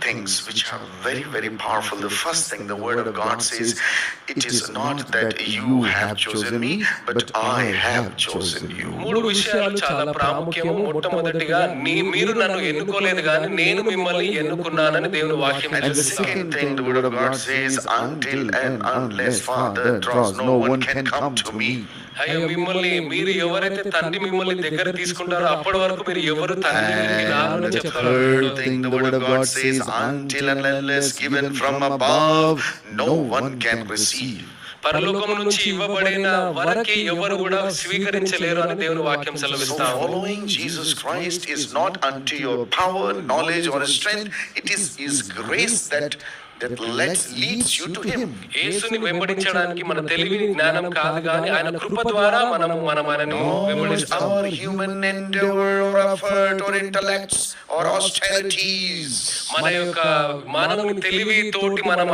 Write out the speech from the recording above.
things which are very, very powerful. The first thing the word of God says, it is not that you have chosen me, but I have chosen you. మూడు విషయాలు చాలా ప్రాముఖ్యము. మొట్టమొదటిగా మీరు నన్ను ఎన్నుకోలేదు కానీ నేను మిమ్మల్ని ఎన్నుకున్నానని దేవుని వాక్యం And the second thing the word of God says, until and unless Father draws, no one can come to me. అయ్యో, మిమ్మల్ని మీరు ఎవరైతే తండ్రి మిమ్మల్ని దగ్గర తీసుకుంటారో అప్పటి వరకు మీరు ఎవరు తండ్రి And the third thing the word of God says, until and unless given from above, no one can receive. పరలోకం నుంచి ఇవ్వబడిన వరకే ఎవరు కూడా స్వీకరించలేరు అని దేవుని వాక్యం సెలవిస్తాము. Following Jesus Christ is not unto your power, knowledge or strength. It is His grace that leads you to Him. యేసుని వెంబడించడానికి మన తెలివి జ్ఞానం కాదు కానీ ఆయన కృప ద్వారా మనని వెంబడిస్తాము. Our human endeavor or effort or intellects or austerities. మన యొక్క మానవ తెలివి తోటి మనం